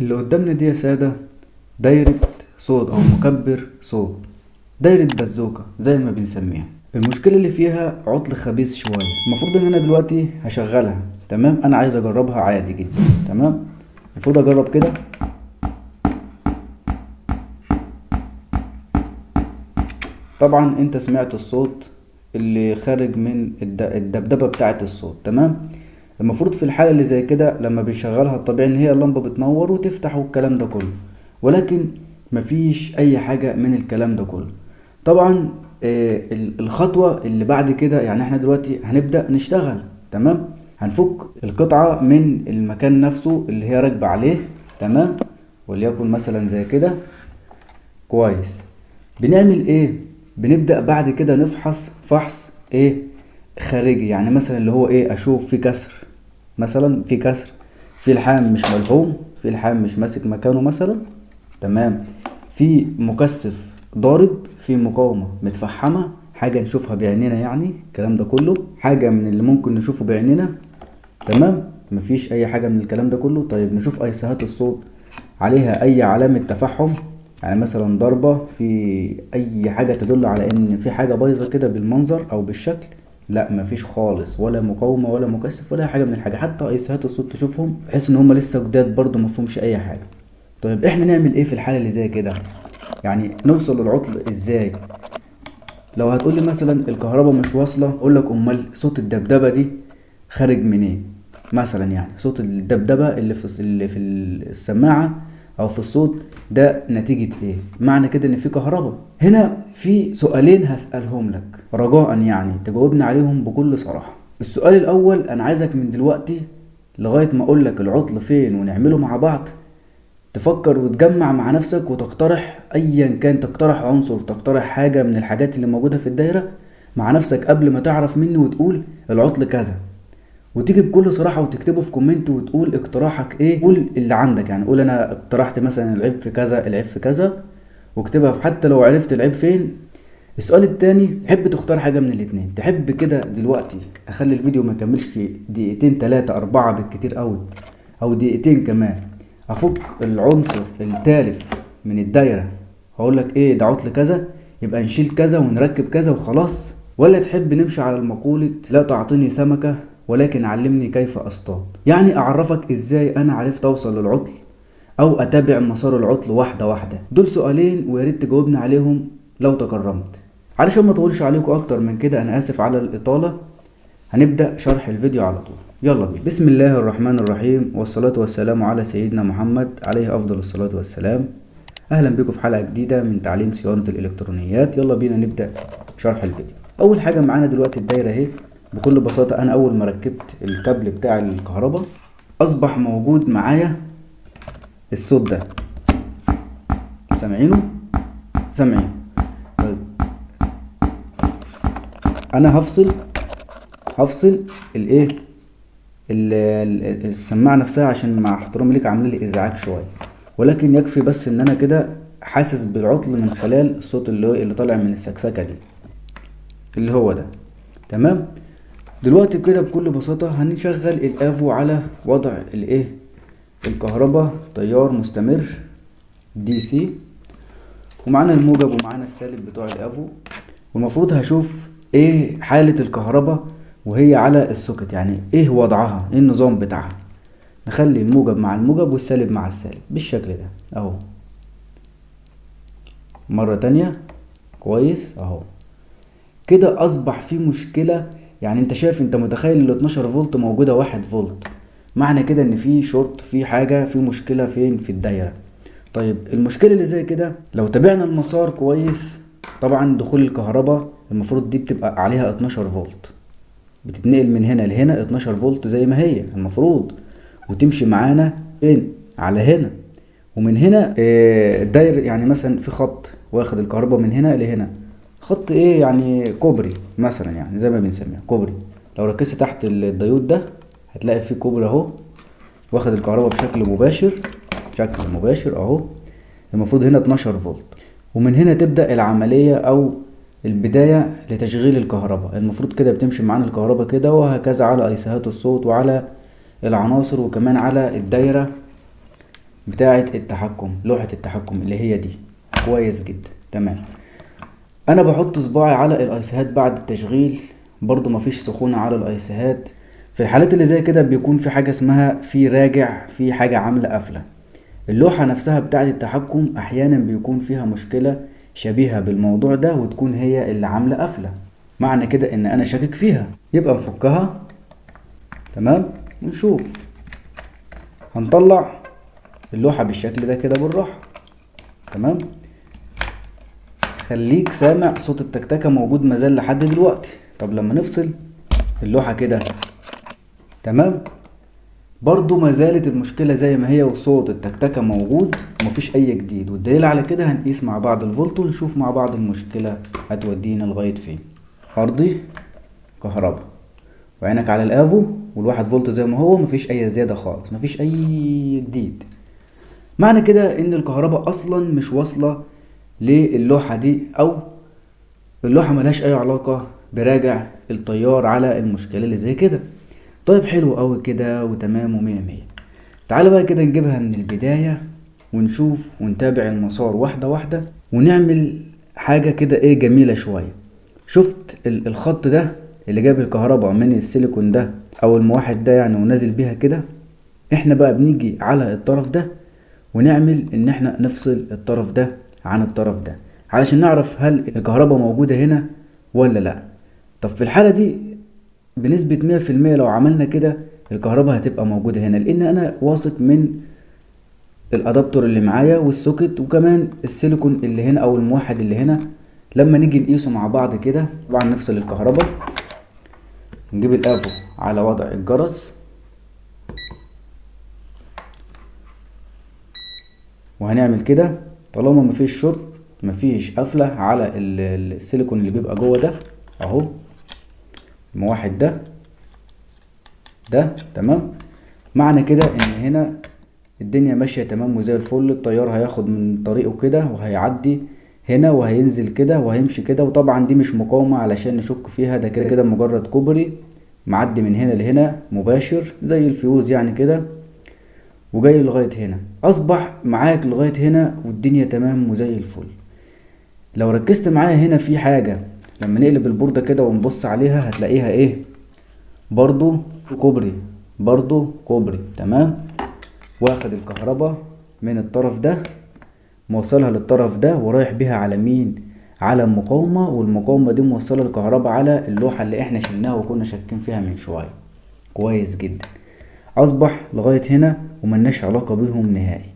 اللي قدامنا دي يا سادة دايرة صوت أو مكبر صوت، دايرة بازوكا زي ما بنسميها. المشكلة اللي فيها عطل خبيث شوية. المفروض إن أنا دلوقتي هشغلها، تمام؟ أنا عايز أجربها عادي جدا، تمام؟ المفروض أجرب كده. طبعا أنت سمعت الصوت اللي خارج من الدبدبة بتاعة الصوت، تمام؟ المفروض في الحالة اللي زي كده لما بنشغلها الطبيعي ان هي اللمبة بتنور وتفتح والكلام ده كله، ولكن مفيش اي حاجة من الكلام ده كله. طبعا الخطوة اللي بعد كده، يعني احنا دلوقتي هنبدأ نشتغل، تمام؟ هنفك القطعة من المكان نفسه اللي هي راكبة عليه، تمام؟ وليكن مثلا زي كده. كويس. بنعمل ايه؟ بنبدأ بعد كده نفحص فحص ايه خارجي، يعني مثلا اللي هو ايه، اشوف في كسر، مثلا في كسر، في لحام مش ملحوم، في لحام مش ماسك مكانه مثلا، تمام؟ في مكثف ضارب، في مقاومة متفحمة، حاجة نشوفها بعيننا، يعني الكلام ده كله حاجة من اللي ممكن نشوفه بعيننا، تمام؟ مفيش اي حاجة من الكلام ده كله. طيب نشوف ايسهات الصوت عليها اي علامة تفحم، يعني مثلا ضربة في اي حاجة تدل على ان في حاجة بايظة كده بالمنظر او بالشكل. لا مفيش خالص، ولا مقاومة ولا مكثف ولا حاجة من الحاجة. حتى ايسهات الصوت تشوفهم بحيث ان هم لسه جداد برضو مفهومش اي حاجة. طيب احنا نعمل ايه في الحالة اللي زي كده؟ يعني نوصل للعطل ازاي؟ لو هتقولي مثلا الكهرباء مش واصلة، اقولك امال صوت الدبدبة دي خارج منين؟ مثلا يعني صوت الدبدبة اللي في السماعة او في الصوت ده نتيجة ايه؟ معنى كده ان في كهرباء. هنا في سؤالين هسألهم لك رجاء يعني تجاوبني عليهم بكل صراحة. السؤال الاول، انا عايزك من دلوقتي لغاية ما اقولك العطل فين ونعمله مع بعض، تفكر وتجمع مع نفسك وتقترح ايا كان، تقترح عنصر، تقترح حاجة من الحاجات اللي موجودة في الدايرة مع نفسك قبل ما تعرف مني، وتقول العطل كذا، وتيجي بكل صراحة وتكتبه في كومنت وتقول اقتراحك ايه. قول اللي عندك، يعني قول انا اقترحت مثلا العيب في كذا، العيب في كذا، واكتبها حتى لو عرفت العيب فين. السؤال التاني، تحب تختار حاجة من الاتنين؟ تحب كده دلوقتي اخلي الفيديو ما يكملش دقيقتين تلاتة اربعة بالكتير قوي، او دقيقتين كمان، افك العنصر التالف من الدايرة، هقول لك ايه ده عطل كذا، يبقى نشيل كذا ونركب كذا وخلاص؟ ولا تحب نمشي على المقولة لا تعطيني سمكة ولكن علمني كيف اصطاد؟ يعني اعرفك ازاي انا عرفت اوصل للعطل، او اتابع مسار العطل واحدة واحدة. دول سؤالين وياريت تجاوبني عليهم لو تكرمت. علشان ما اطولش عليكم اكتر من كده، انا اسف على الاطالة، هنبدأ شرح الفيديو على طول. يلا بينا. بسم الله الرحمن الرحيم، والصلاة والسلام على سيدنا محمد عليه افضل الصلاة والسلام. اهلا بكم في حلقة جديدة من تعليم صيانة الالكترونيات. يلا بينا نبدأ شرح الفيديو. اول حاجة معانا دلوقتي الدايرة اهي. بكل بساطة انا اول ما ركبت الكابل بتاع الكهرباء اصبح موجود معايا الصوت ده، سامعينه؟ سامعين؟ طيب انا هفصل الايه، السماعة نفسها، عشان مع احترامي ليك عامله لي ازعاج شوية، ولكن يكفي بس ان انا كده حاسس بالعطل من خلال الصوت اللي طالع من السكسكة دي، اللي هو ده، تمام؟ دلوقتي كده بكل بساطة هنشغل الافو على وضع الايه، الكهرباء تيار مستمر دي سي، ومعانا الموجب ومعانا السالب بتوع الافو. والمفروض هشوف ايه حالة الكهرباء وهي على السوكت، يعني ايه وضعها، ايه النظام بتاعها. نخلي الموجب مع الموجب والسالب مع السالب بالشكل ده اهو. مرة تانية. كويس اهو. كده اصبح في مشكلة، يعني انت شايف، انت متخيل ال 12 فولت موجودة 1 فولت، معنى كده ان في شورت، في حاجة، في مشكلة فين في الدايرة. طيب المشكلة اللي زي كده لو تابعنا المسار كويس، طبعا دخول الكهرباء المفروض دي بتبقى عليها 12 فولت، بتتنقل من هنا لهنا 12 فولت زي ما هي المفروض، وتمشي معانا فين على هنا. ومن هنا الداير، يعني مثلا في خط واخد الكهرباء من هنا لهنا، خط ايه يعني كوبري مثلا، يعني زي ما بنسميها كوبري. لو ركزت تحت الديود ده هتلاقي فيه كوبري اهو، واخد الكهرباء بشكل مباشر، شكل مباشر اهو. المفروض هنا 12 فولت، ومن هنا تبدأ العملية او البداية لتشغيل الكهرباء. المفروض كده بتمشي معانا الكهرباء كده، وهكذا على ايسهات الصوت وعلى العناصر وكمان على الدايرة بتاعة التحكم، لوحة التحكم اللي هي دي. كويس جدا، تمام. انا بحط صباعي على الايسيهات بعد التشغيل، برضو مفيش سخونة على الايسيهات. في الحالات اللي زي كده بيكون في حاجة اسمها في راجع، في حاجة عاملة قفلة. اللوحة نفسها بتاعة التحكم احيانا بيكون فيها مشكلة شبيهة بالموضوع ده، وتكون هي اللي عاملة قفلة. معنى كده ان انا شاكك فيها، يبقى نفكها. تمام، ونشوف. هنطلع اللوحة بالشكل ده كده بالراحة. تمام، خليك سامع صوت التكتكة موجود مازال لحد دلوقتي. طب لما نفصل اللوحة كده، تمام، برضو ما زالت المشكلة زي ما هي، وصوت التكتكة موجود ومفيش اي جديد. والدليل على كده هنقيس مع بعض الفولت ونشوف مع بعض المشكلة هتودينا لغاية فين. ارضي، كهرباء، وعينك على الافو، والواحد فولت زي ما هو، مفيش اي زيادة خالص، مفيش اي جديد. معنى كده ان الكهرباء اصلا مش واصلة للوحة دي، او اللوحة ملهاش اي علاقة براجع التيار على المشكلة اللي زي كده. طيب حلو قوي كده وتمام ومية مية. تعالى بقى كده نجيبها من البداية ونشوف ونتابع المسار واحدة واحدة، ونعمل حاجة كده ايه جميلة شوية. شفت الخط ده اللي جاب الكهرباء من السيليكون ده او الموحد ده يعني، ونازل بيها كده. احنا بقى بنيجي على الطرف ده ونعمل ان احنا نفصل الطرف ده عن الطرف ده، علشان نعرف هل الكهرباء موجودة هنا ولا لا. طب في الحالة دي بنسبة 100% لو عملنا كده الكهرباء هتبقى موجودة هنا، لان انا واثق من الادابتور اللي معايا والسوكت، وكمان السيليكون اللي هنا او الموحد اللي هنا. لما نيجي نقيسه مع بعض كده، طبعا نفصل الكهرباء، نجيب الافو على وضع الجرس، وهنعمل كده. طالما مفيش شورت، مفيش قفلة على السيليكون اللي بيبقى جوه ده اهو، الموحد ده تمام. معنى كده ان هنا الدنيا ماشية تمام وزي الفل. التيار هياخد من طريقه كده وهيعدي هنا وهينزل كده وهيمشي كده. وطبعا دي مش مقاومة علشان نشك فيها، ده كده كده مجرد كوبري معدي من هنا لهنا مباشر زي الفيوز يعني كده، وجاي لغاية هنا. اصبح معاك لغاية هنا والدنيا تمام وزي الفل. لو ركزت معايا هنا في حاجة، لما نقلب البوردة كده ونبص عليها هتلاقيها ايه؟ برضو كوبري، برضو كوبري. تمام، واخد الكهرباء من الطرف ده موصلها للطرف ده ورايح بيها على مين؟ على المقاومة، والمقاومة دي موصلة الكهرباء على اللوحة اللي احنا شلناها وكنا شاكين فيها من شوية. كويس جدا، اصبح لغاية هنا وملناش علاقة بيهم نهائي.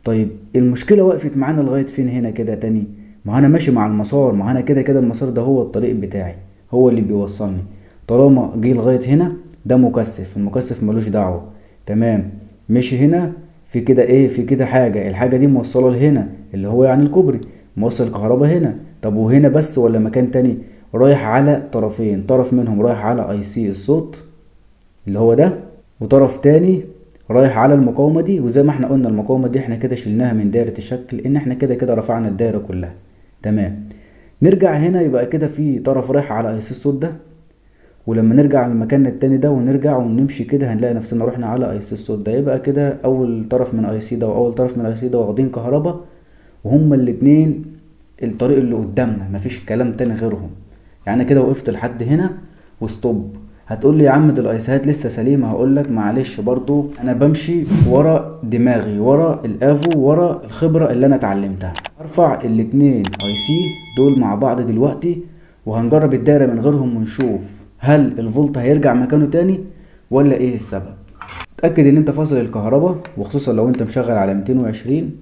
طيب المشكلة وقفت معانا لغاية فين هنا كده تاني؟ ما انا ماشي مع المسار، ما انا كده كده المسار ده هو الطريق بتاعي، هو اللي بيوصلني. طالما جه لغاية هنا ده مكثف، المكثف ملوش دعوة. تمام، مشي هنا في كده ايه، في كده حاجة، الحاجة دي موصلة لهنا اللي هو يعني الكوبري، موصل كهرباء هنا. طب وهنا بس ولا مكان تاني؟ رايح على طرفين، طرف منهم رايح على اي سي الصوت اللي هو ده، وطرف تاني رايح على المقاومة دي. وزي ما احنا قلنا المقاومة دي احنا كده شلناها من دايرة الشكل، ان احنا كده كده رفعنا الدايرة كلها. تمام، نرجع هنا يبقى كده في طرف رايح على اي سي الصوت ده. ولما نرجع لمكاننا التاني ده ونرجع ونمشي كده هنلاقي نفسنا رحنا على اي سي الصوت ده. يبقى كده اول طرف من اي سي ده واول طرف من اي سي ده واخدين كهرباء، وهما الاتنين الطريق اللي قدامنا، مفيش كلام تاني غيرهم. يعني انا كده وقفت لحد هنا وستوب. هتقول لي يا عم دي الايسات لسه سليمه، هقول لك معلش، برضو انا بمشي ورا دماغي، ورا الافو، ورا الخبره اللي انا اتعلمتها. هرفع الاتنين اي سي دول مع بعض دلوقتي، وهنجرب الدايره من غيرهم ونشوف هل الفولت هيرجع مكانه تاني ولا ايه السبب. اتاكد ان انت فاصل الكهرباء، وخصوصا لو انت مشغل على 220.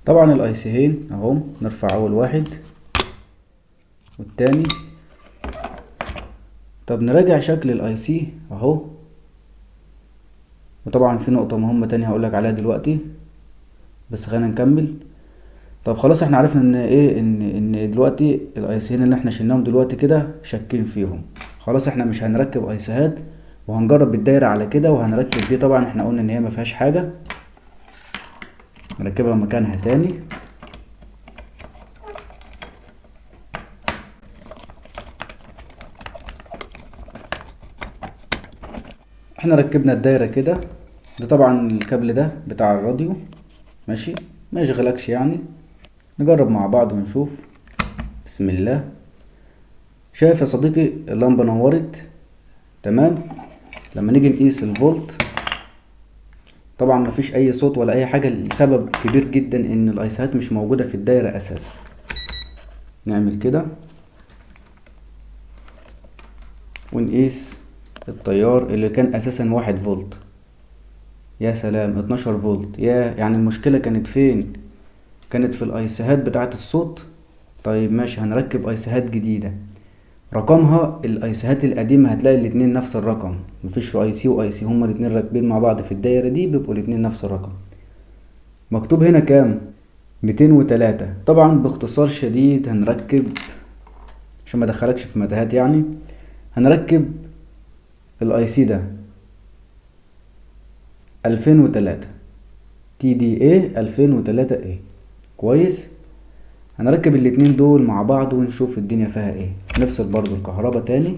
طبعا الاي سيين اهو، نرفع اول واحد والتاني. طب نراجع شكل الاي سي اهو، وطبعا في نقطة مهمة تانية هقولك عليها دلوقتي، بس خلينا نكمل. طب خلاص احنا عرفنا ان ايه ان دلوقتي الايسين اللي احنا شلناهم دلوقتي كده شاكين فيهم. خلاص احنا مش هنركب ايسات، وهنجرب الدايرة على كده، وهنركب دي طبعا احنا قلنا ان هي ما فيهاش حاجة، نركبها مكانها تاني. احنا ركبنا الدايرة كده. ده طبعا الكابل ده بتاع الراديو، ماشي، ما يشغلكش يعني. نجرب مع بعض ونشوف. بسم الله. شايف يا صديقي اللمبة نورت تمام. لما نيجي نقيس الفولت طبعا مفيش اي صوت ولا اي حاجة، لسبب كبير جدا ان الايسات مش موجودة في الدايرة اساسا. نعمل كده ونقيس التيار اللي كان اساسا 1 فولت. يا سلام، 12 فولت. يعني المشكلة كانت فين؟ كانت في الايسات بتاعة الصوت. طيب ماشي، هنركب ايسات جديدة. رقمها الايسيهات القديمة هتلاقي الاتنين نفس الرقم، مفيش اي سي واي سي، هما الاتنين راكبين مع بعض في الدايرة دي بيبقوا الاتنين نفس الرقم. مكتوب هنا كام؟ 203. طبعا باختصار شديد هنركب، عشان ما ادخلكش في متاهات يعني، هنركب الاي سي ده 2003 تي دي اي 2003 اي. كويس. هنركب الاتنين دول مع بعض ونشوف الدنيا فيها ايه. نفصل برضو الكهرباء تاني.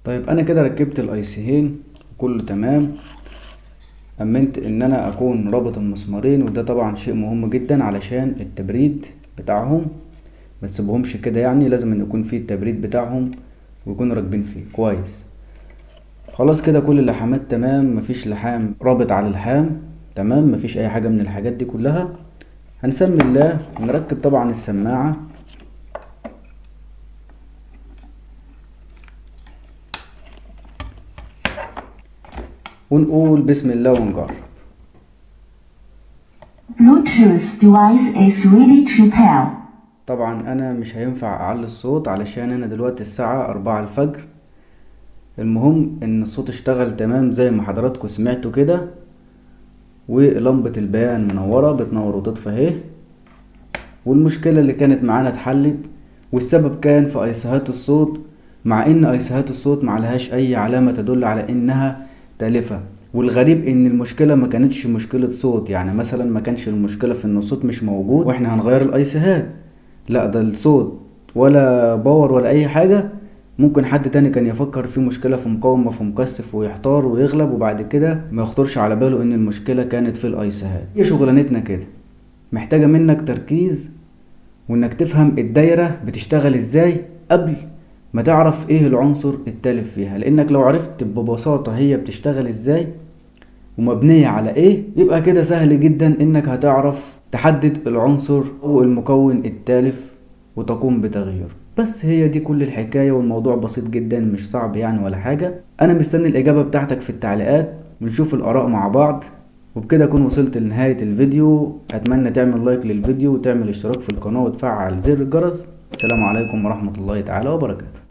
طيب انا كده ركبت الايسيهين كله تمام. امنت ان انا اكون رابط المسمارين، وده طبعا شيء مهم جدا علشان التبريد بتاعهم. ما تسيبهمش كده يعني، لازم ان يكون فيه التبريد بتاعهم ويكونوا راكبين فيه كويس. خلاص كده كل اللحامات تمام، مفيش لحام رابط على اللحام تمام، مفيش اي حاجة من الحاجات دي كلها. هنسمي الله ونركب طبعا السماعة. ونقول بسم الله ونجرب. Bluetooth device is ready to pair. طبعا انا مش هينفع اعلي الصوت علشان انا دلوقتي الساعة 4 الفجر. المهم ان الصوت اشتغل تمام زي ما حضراتكم سمعتوا كده، ولمبة البيان منورة بتنور وتطفى اهي. والمشكلة اللي كانت معانا اتحلت، والسبب كان في ايسهات الصوت، مع ان ايسهات الصوت معلهاش اي علامة تدل على انها تالفة. والغريب ان المشكلة ما كانتش مشكلة صوت، يعني مثلا ما كانش المشكلة في ان الصوت مش موجود واحنا هنغير الايسهات، لا ده الصوت ولا باور ولا اي حاجة. ممكن حد تاني كان يفكر في مشكلة في مقاومة في مكثف ويحتار ويغلب، وبعد كده ما يخطرش على باله ان المشكلة كانت في الايسهات. هي شغلانتنا كده، محتاجة منك تركيز، وانك تفهم الدايرة بتشتغل ازاي قبل ما تعرف ايه العنصر التالف فيها. لانك لو عرفت ببساطة هي بتشتغل ازاي ومبنية على ايه، يبقى كده سهل جدا انك هتعرف تحدد العنصر او المكون التالف وتقوم بتغييره. بس هي دي كل الحكاية، والموضوع بسيط جدا مش صعب يعني ولا حاجة. انا مستني الاجابة بتاعتك في التعليقات ونشوف الاراء مع بعض. وبكده اكون وصلت لنهاية الفيديو. اتمنى تعمل لايك للفيديو وتعمل اشتراك في القناة وتفعل زر الجرس. السلام عليكم ورحمة الله تعالى وبركاته.